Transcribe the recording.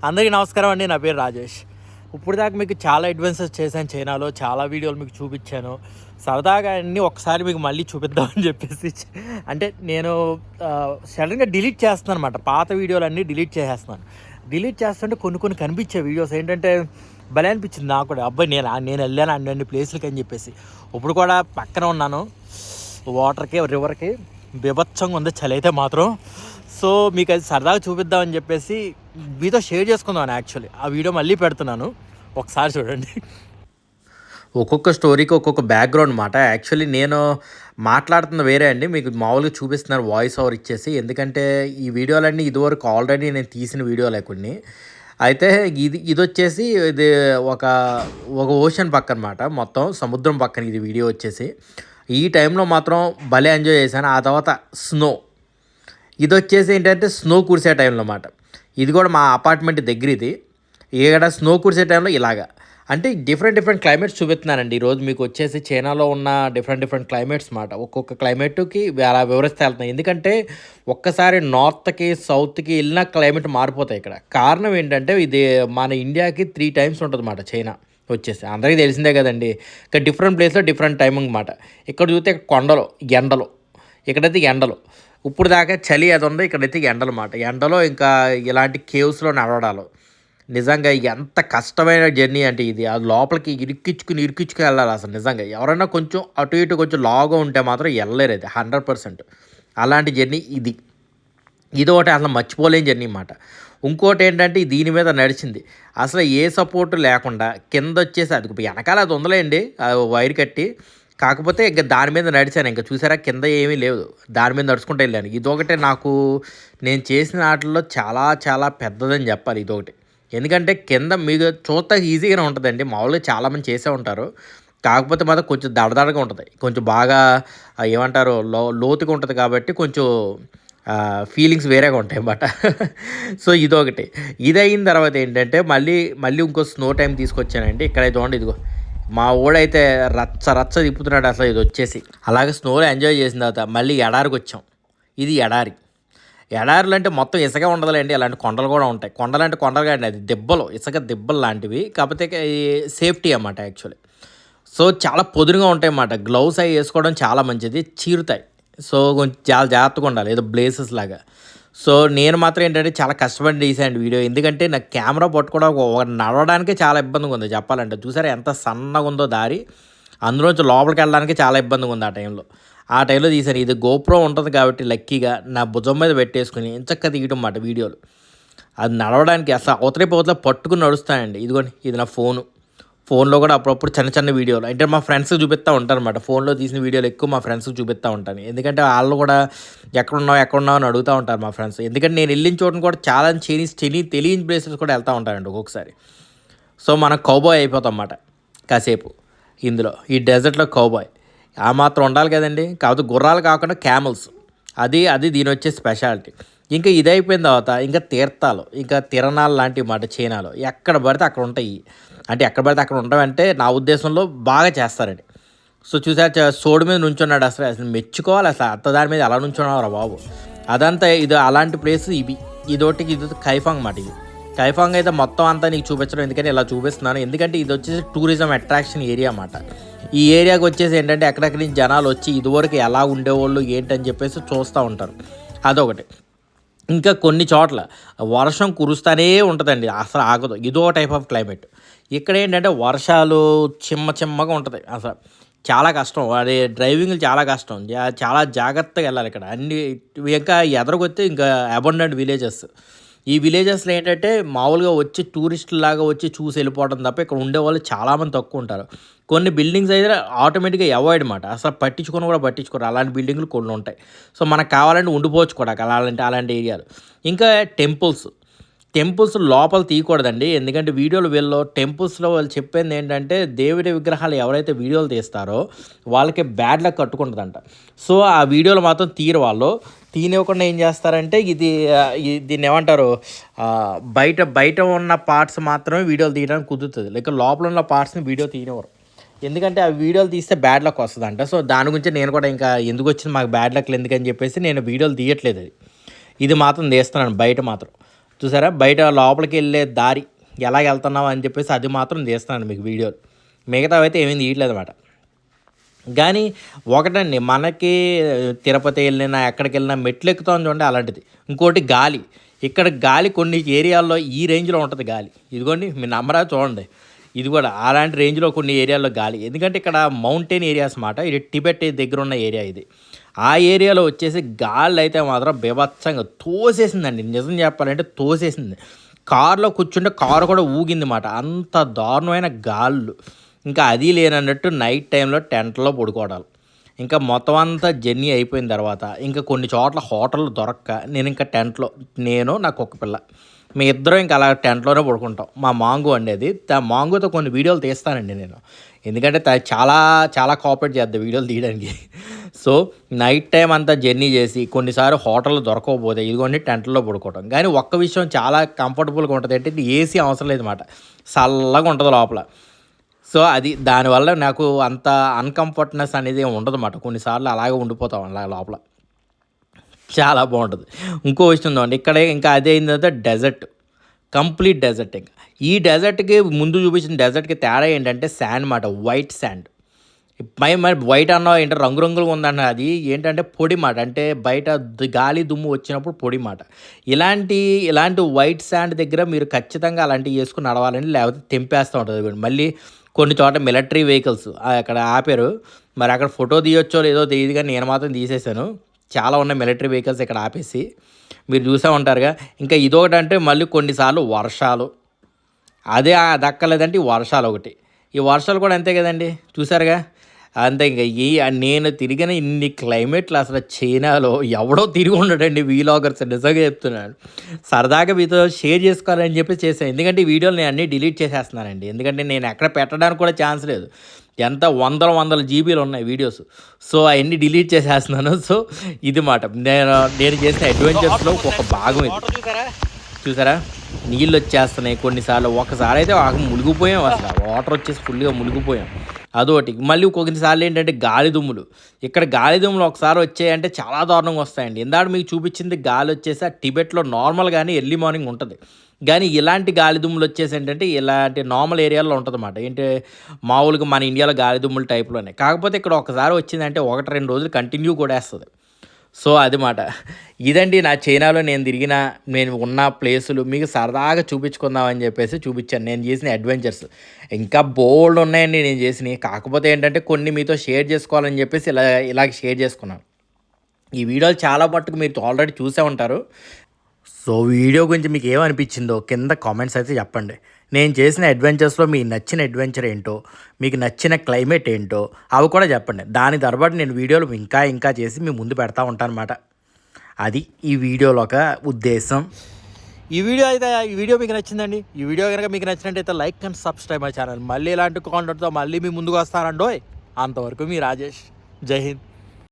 అందరికీ నమస్కారం అండి. నా పేరు రాజేష్. ఇప్పుడు దాకా మీకు చాలా అడ్వెంచర్స్ చేశాను చైనాలో. చాలా వీడియోలు మీకు చూపించాను. సరదాగా అన్నీ ఒకసారి మీకు మళ్ళీ చూపిద్దామని చెప్పేసి అంటే నేను సడన్గా డిలీట్ చేస్తున్నాను అనమాట. పాత వీడియోలన్నీ డిలీట్ చేసేస్తున్నాను. డిలీట్ చేస్తుంటే కొన్ని కనిపించే వీడియోస్ ఏంటంటే భలే అనిపించింది నాకు కూడా. అబ్బాయి నేను వెళ్ళాను అన్ని ప్లేసులకి అని చెప్పేసి. ఇప్పుడు కూడా పక్కన ఉన్నాను వాటర్కి, రివర్కి. బీభత్సంగా ఉంది చలి అయితే మాత్రం. సో మీకు అది సరదాగా చూపిద్దామని చెప్పేసి మీతో షేర్ చేసుకుందామని యాక్చువల్లీ ఆ వీడియో మళ్ళీ పెడుతున్నాను. ఒకసారి చూడండి. ఒక్కొక్క స్టోరీకి ఒక్కొక్క బ్యాక్గ్రౌండ్ మాట. యాక్చువల్లీ నేను మాట్లాడుతున్న వేరే అండి, మీకు మామూలుగా చూపిస్తున్నారు వాయిస్ ఓవర్ ఇచ్చేసి. ఎందుకంటే ఈ వీడియోలన్నీ ఇదివరకు ఆల్రెడీ నేను తీసిన వీడియోలే కొన్ని. అయితే ఇది వచ్చేసి ఇది ఒక ఓషన్ పక్కన మాట, మొత్తం సముద్రం పక్కన ఇది వీడియో వచ్చేసి. ఈ టైంలో మాత్రం భలే ఎంజాయ్ చేశాను. ఆ తర్వాత స్నో, ఇది వచ్చేసి ఏంటంటే స్నో కురిసే టైంలో అన్నమాట. ఇది కూడా మా అపార్ట్మెంట్ దగ్గర. ఇది ఇక్కడ స్నో కురిసే టైంలో ఇలాగా అంటే డిఫరెంట్ క్లైమేట్స్ చూపిస్తున్నానండి ఈరోజు మీకు. వచ్చేసి చైనాలో ఉన్న డిఫరెంట్ క్లైమేట్స్ మాట. ఒక్కొక్క క్లైమేట్కి అలా వివరిస్తే వెళ్తున్నాయి. ఎందుకంటే ఒక్కసారి నార్త్కి సౌత్కి వెళ్ళిన క్లైమేట్ మారిపోతాయి ఇక్కడ. కారణం ఏంటంటే ఇది మన ఇండియాకి 3 times ఉంటుంది అన్నమాట చైనా వచ్చేసి. అందరికీ తెలిసిందే కదండి. ఇక్కడ డిఫరెంట్ ప్లేస్లో డిఫరెంట్ టైమింగ్ అన్నమాట. ఇక్కడ చూస్తే కొండలు, ఎండలు, ఇక్కడైతే ఎండలు. ఇప్పుడు దాకా చలి అది ఉంది, ఇక్కడైతే ఎండలు మాట. ఎండలో ఇంకా ఇలాంటి కేవ్స్లో నడవడాలు నిజంగా ఎంత కష్టమైన జర్నీ అంటే ఇది. అది లోపలికి ఇరికించుకుని వెళ్ళాలి అసలు. నిజంగా ఎవరైనా కొంచెం అటు ఇటు కొంచెం లాగా ఉంటే మాత్రం వెళ్ళలేరు. అది 100% అలాంటి జర్నీ ఇది. ఇది ఒకటి అసలు మర్చిపోలేని జర్నీ అన్నమాట. ఇంకోటి ఏంటంటే దీని మీద నడిచింది అసలు ఏ సపోర్టు లేకుండా కింద వచ్చేసి, అది వెనకాల అది ఉందలేండి వైర్ కట్టి. కాకపోతే ఇంకా దాని మీద నడిచాను. ఇంకా చూసారా కింద ఏమీ లేదు, దాని మీద నడుచుకుంటూ వెళ్ళాను. ఇదొకటే నాకు నేను చేసిన వాటిల్లో చాలా పెద్దదని చెప్పాలి ఇదొకటి. ఎందుకంటే కింద మీకు చూస్తే ఈజీగానే ఉంటుందండి, మామూలుగా చాలామంది చేసే ఉంటారు. కాకపోతే మాత్రం కొంచెం దడదడగా ఉంటుంది, కొంచెం బాగా ఏమంటారు లోతుగా ఉంటుంది కాబట్టి కొంచెం ఫీలింగ్స్ వేరేగా ఉంటాయి అన్నమాట. సో ఇదొకటి. ఇది అయిన తర్వాత ఏంటంటే మళ్ళీ ఇంకో స్నో టైం తీసుకొచ్చానండి. ఇక్కడైతే చూడండి, ఇదిగో మా ఊడైతే రచ్చ తిప్పుతున్నాడు అసలు. ఇది వచ్చేసి అలాగే స్నోలో ఎంజాయ్ చేసిన తర్వాత మళ్ళీ ఎడారికి వచ్చాం. ఇది ఎడారులు అంటే మొత్తం ఇసుక ఉండదులేండి, అలాంటి కొండలు కూడా ఉంటాయి. కొండలు అంటే కొండలు కాండి, అది దెబ్బలు, ఇసుక దెబ్బలు లాంటివి. కాకపోతే సేఫ్టీ అన్నమాట యాక్చువల్లీ. సో చాలా పొదురుగా ఉంటాయి అన్నమాట. గ్లౌస్ అవి వేసుకోవడం చాలా మంచిది, చీరుతాయి. సో కొంచెం చాలా జాగ్రత్తగా ఉండాలి, ఏదో బ్లేసెస్ లాగా. సో నేను మాత్రం ఏంటంటే చాలా కష్టపడి తీసాను వీడియో. ఎందుకంటే నాకు కెమెరా పట్టుకోవడం నడవడానికే చాలా ఇబ్బందిగా ఉంది చెప్పాలంటే. చూసారా ఎంత సన్నగా ఉందో దారి, అందులోంచి లోపలికి వెళ్ళడానికి చాలా ఇబ్బందిగా ఉంది ఆ టైంలో తీశాను. ఇది గోప్రో ఉంటుంది కాబట్టి లక్కీగా నా భుజం మీద పెట్టేసుకుని ఎంచక్క తీయడం అన్నమాట వీడియోలు. అది నడవడానికి అసలు అవతల పట్టుకుని నడుస్తానండి. ఇదిగోండి, ఇది నా ఫోన్లో కూడా అప్పుడప్పుడు చిన్న వీడియోలు అంటే మా ఫ్రెండ్స్కి చూపిస్తూ ఉంటాను అనమాట. ఫోన్లో తీసిన వీడియోలు ఎక్కువ మా ఫ్రెండ్స్కి చూపిస్తూ ఉంటాను. ఎందుకంటే వాళ్ళు కూడా ఎక్కడున్నావు అని అడుగుతూ ఉంటారు మా ఫ్రెండ్స్. ఎందుకంటే నేను వెళ్ళిన చోటును కూడా చాలా తెలియని ప్లేసెస్ కూడా వెళ్తూ ఉంటానండి ఒక్కొక్కసారి. సో మనం కౌబాయ్ అయిపోతాం అన్నమాట కాసేపు ఇందులో, ఈ డెజర్ట్లో కౌబాయ్. ఆ మాత్రం ఉండాలి కదండి. కాకపోతే గుర్రాలు కాకుండా క్యామల్స్, అది దీని వచ్చే స్పెషాలిటీ. ఇంకా ఇది అయిపోయిన తర్వాత ఇంకా తీర్థాలు, ఇంకా తిరణాలు లాంటివి మాట చైనాలో. ఎక్కడ పడితే అక్కడ ఉంటాయి. అంటే ఎక్కడ పడితే అక్కడ ఉంటాయంటే నా ఉద్దేశంలో బాగా చేస్తారండి. సో చూసారా సోడు మీద నుంచున్నాడు, అసలు మెచ్చుకోవాలి. అసలు అంత దాని మీద ఎలా నుంచున్నావు రా బాబు. అదంతా ఇది అలాంటి ప్లేస్ ఇది కైఫాంగ్ మాట. ఇది కైఫాంగ్ అయితే మొత్తం అంతా నీకు చూపించడం ఎందుకంటే ఇలా చూపిస్తున్నాను. ఎందుకంటే ఇది వచ్చేసి టూరిజం అట్రాక్షన్ ఏరియా అన్నమాట. ఈ ఏరియాకి వచ్చేసి ఏంటంటే ఎక్కడెక్కడి నుంచి జనాలు వచ్చి ఇదివరకు ఎలా ఉండేవాళ్ళు ఏంటని చెప్పేసి చూస్తూ ఉంటారు. అదొకటి. ఇంకా కొన్ని చోట్ల వర్షం కురుస్తూనే ఉంటుందండి, అసలు ఆగదు. ఇదో టైప్ ఆఫ్ క్లైమేట్. ఇక్కడ ఏంటంటే వర్షాలు చిమ్మగా ఉంటుంది. అసలు చాలా కష్టం, అది డ్రైవింగ్లు చాలా కష్టం, చాలా జాగ్రత్తగా వెళ్ళాలి ఇక్కడ అన్ని. ఇంకా ఎదరకొస్తే ఇంకా అబండెంట్ విలేజెస్. ఈ విలేజెస్లో ఏంటంటే మామూలుగా వచ్చి టూరిస్టులాగా వచ్చి చూసి వెళ్ళిపోవడం తప్ప ఇక్కడ ఉండేవాళ్ళు చాలామంది తక్కువ ఉంటారు. కొన్ని బిల్డింగ్స్ అయితే ఆటోమేటిక్గా అవాయిడ్ అన్నమాట, అసలు పట్టించుకోరు. అలాంటి బిల్డింగ్లు కొన్ని ఉంటాయి. సో మనకు కావాలంటే ఉండిపోవచ్చు కూడా అలాంటి ఏరియాలు. ఇంకా టెంపుల్స్ లోపల తీయకూడదండి. ఎందుకంటే వీళ్ళు టెంపుల్స్లో వాళ్ళు చెప్పేది ఏంటంటే దేవుడి విగ్రహాలు ఎవరైతే వీడియోలు తీస్తారో వాళ్ళకి బ్యాడ్ లక్ కట్టుకుంటుందంట. సో ఆ వీడియోలు మాత్రం తీయరు వాళ్ళు. తీయనివ్వకుండా ఏం చేస్తారంటే దీన్ని ఏమంటారు, బయట ఉన్న పార్ట్స్ మాత్రమే వీడియోలు తీయడానికి కుదురుతుంది. లేక లోపల ఉన్న పార్ట్స్ని వీడియో తీయనివ్వరు. ఎందుకంటే ఆ వీడియోలు తీస్తే బ్యాడ్ లక్ వస్తుందంట. సో దాని గురించి నేను కూడా ఇంకా ఎందుకు వచ్చింది మాకు బ్యాడ్ లక్లు ఎందుకని చెప్పేసి నేను వీడియోలు తీయట్లేదు. ఇది మాత్రం తీస్తున్నాను బయట మాత్రం. చూసారా బయట లోపలికి వెళ్ళే దారి ఎలా వెళ్తున్నావు అని చెప్పేసి అది మాత్రం తీస్తున్నాను మీకు వీడియోలు. మిగతావి అయితే ఏమీ తీయట్లేదు అనమాట. కానీ ఒకటండి, మనకి తిరుపతి వెళ్ళినా ఎక్కడికి వెళ్ళినా మెట్లు ఎక్కుతాం చూడండి అలాంటిది. ఇంకోటి గాలి. ఇక్కడ గాలి కొన్ని ఏరియాల్లో ఈ రేంజ్లో ఉంటుంది గాలి. ఇదిగోండి మీరు నమ్మరా చూడండి, ఇది కూడా అలాంటి రేంజ్లో కొన్ని ఏరియాల్లో గాలి. ఎందుకంటే ఇక్కడ మౌంటైన్ ఏరియాస్ మాట, ఇది టిబెట్ దగ్గర ఉన్న ఏరియా ఇది. ఆ ఏరియాలో వచ్చేసి గాలి అయితే మాత్రం బీభత్సంగా తోసేసిందండి. నిజం చెప్పాలంటే తోసేసింది. కారులో కూర్చుంటే కారు కూడా ఊగింది మాట, అంత దారుణమైన గాళ్ళు. ఇంకా అది లేనన్నట్టు నైట్ టైంలో టెంట్లో పడుకోవడాలు. ఇంకా మొత్తం అంతా జర్నీ అయిపోయిన తర్వాత ఇంకా కొన్ని చోట్ల హోటళ్ళు దొరక్క నేను ఇంకా టెంట్లో, నేను నా కుక్క పిల్ల, మీ ఇద్దరం ఇంకా అలా టెంట్లోనే పడుకుంటాం. మా మాంగు అండి అది. మాంగుతో కొన్ని వీడియోలు తీస్తానండి నేను, ఎందుకంటే చాలా చాలా కోఆపరేట్ చేద్దాం వీడియోలు తీయడానికి. సో నైట్ టైం అంతా జర్నీ చేసి కొన్నిసార్లు హోటల్లో దొరకకపోతే ఇదిగోండి టెంట్లో పడుకోవటం. కానీ ఒక్క విషయం చాలా కంఫర్టబుల్గా ఉంటుంది అంటే ఏసీ అవసరం లేదన్నమాట, చల్లగా ఉంటుంది లోపల. సో అది దానివల్ల నాకు అంత అన్కంఫర్ట్నెస్ అనేది ఉండదు అన్నమాట. కొన్నిసార్లు అలాగే ఉండిపోతాం అలా లోపల, చాలా బాగుంటుంది. ఇంకో విషయం ఉందండి, ఇక్కడ ఇంకా అదే అయిన తర్వాత డెజర్ట్, కంప్లీట్ డెజర్ట్. ఇంకా ఈ డెజర్ట్కి ముందు చూపించిన డెజర్ట్కి తేడా ఏంటంటే శాండ్ మాట, వైట్ శాండ్. మరి వైట్ అన్న ఏంటంటే రంగురంగులుగా ఉందన్న, అది ఏంటంటే పొడి మాట, అంటే బయట గాలి దుమ్ము వచ్చినప్పుడు పొడి మాట. ఇలాంటి వైట్ శాండ్ దగ్గర మీరు ఖచ్చితంగా అలాంటివి వేసుకుని నడవాలని, లేకపోతే తెంపేస్తూ ఉంటుంది. మళ్ళీ కొన్ని చోట మిలిటరీ వెహికల్స్ అక్కడ ఆపారు, మరి అక్కడ ఫోటో తీయొచ్చో లేదో తెలియదు కానీ నేను మాత్రం తీసేసాను. చాలా ఉన్నాయి మిలిటరీ వెహికల్స్ ఇక్కడ ఆపేసి, మీరు చూసే ఉంటారుగా. ఇంకా ఇదొకటి అంటే మళ్ళీ కొన్నిసార్లు వర్షాలు, అదే దక్కలేదంటే ఈ వర్షాలు ఒకటి. ఈ వర్షాలు కూడా అంతే కదండి, చూసారుగా. అంతే ఇంకా నేను తిరిగిన ఇన్ని క్లైమేట్లు అసలు చైనాలో ఎవడో తిరిగి ఉండడండి వీలాగర్స్, నిజంగా చెప్తున్నాను. సరదాగా మీతో షేర్ చేసుకోవాలని చెప్పి చేశాను. ఎందుకంటే ఈ వీడియోలు నేను అన్నీ డిలీట్ చేసేస్తున్నానండి, ఎందుకంటే నేను ఎక్కడ పెట్టడానికి కూడా ఛాన్స్ లేదు. ఎంత వందల జీబీలు ఉన్నాయి వీడియోస్, సో అవన్నీ డిలీట్ చేసేస్తున్నాను. సో ఇది మాట నేను చేసిన అడ్వెంచర్స్లో ఒక భాగం ఇది. చూసారా నీళ్ళు వచ్చేస్తున్నాయి కొన్నిసార్లు. ఒకసారి అయితే మునిగిపోయాం, అసలు వాటర్ వచ్చేసి ఫుల్గా మునిగిపోయాం. అదొకటి. మళ్ళీ కొన్నిసార్లు ఏంటంటే గాలి దుమ్ములు. ఇక్కడ గాలి దుమ్ములు ఒకసారి వచ్చాయంటే చాలా దారుణంగా వస్తాయండి. ఇందాక మీకు చూపించింది గాలి వచ్చేసి ఆ టిబెట్లో నార్మల్గానే ఎర్లీ మార్నింగ్ ఉంటుంది. కానీ ఇలాంటి గాలి దుమ్ములు వచ్చేసి ఏంటంటే ఇలాంటి నార్మల్ ఏరియాలో ఉంటుంది అన్నమాట. ఏంటి మామూలుగా మన ఇండియాలో గాలి దుమ్ముల టైప్లోనే, కాకపోతే ఇక్కడ ఒకసారి వచ్చిందంటే 1-2 రోజులు కంటిన్యూ కొడేస్తుంది. సో అది మాట. ఇదండి నా చైనాలో నేను ఉన్న ప్లేసులు మీకు సరదాగా చూపించుకుందామని చెప్పేసి చూపించాను. నేను చేసిన అడ్వెంచర్స్ ఇంకా బోల్డ్ ఉన్నాయండి నేను చేసినవి. కాకపోతే ఏంటంటే కొన్ని మీతో షేర్ చేసుకోవాలని చెప్పేసి ఇలాగ షేర్ చేసుకున్నాను. ఈ వీడియోలు చాలా మట్టుకు మీరు ఆల్రెడీ చూసే ఉంటారు. సో వీడియో గురించి మీకు ఏమనిపించిందో కింద కామెంట్స్ అయితే చెప్పండి. నేను చేసిన అడ్వెంచర్స్లో మీకు నచ్చిన అడ్వెంచర్ ఏంటో, మీకు నచ్చిన క్లైమేట్ ఏంటో అవి కూడా చెప్పండి. దాని తర్వాత నేను వీడియోలు ఇంకా చేసి మీ ముందు పెడతా ఉంటాను అన్నమాట. అది ఈ వీడియోలో ఒక ఉద్దేశం. ఈ వీడియో మీకు నచ్చిందండి. ఈ వీడియో కనుక మీకు నచ్చినట్టయితే like and subscribe my channel. మళ్ళీ ఇలాంటి కాంటెంట్తో మళ్ళీ మీ ముందుకు వస్తానండోయ్. అంతవరకు మీ రాజేష్. జై హింద్.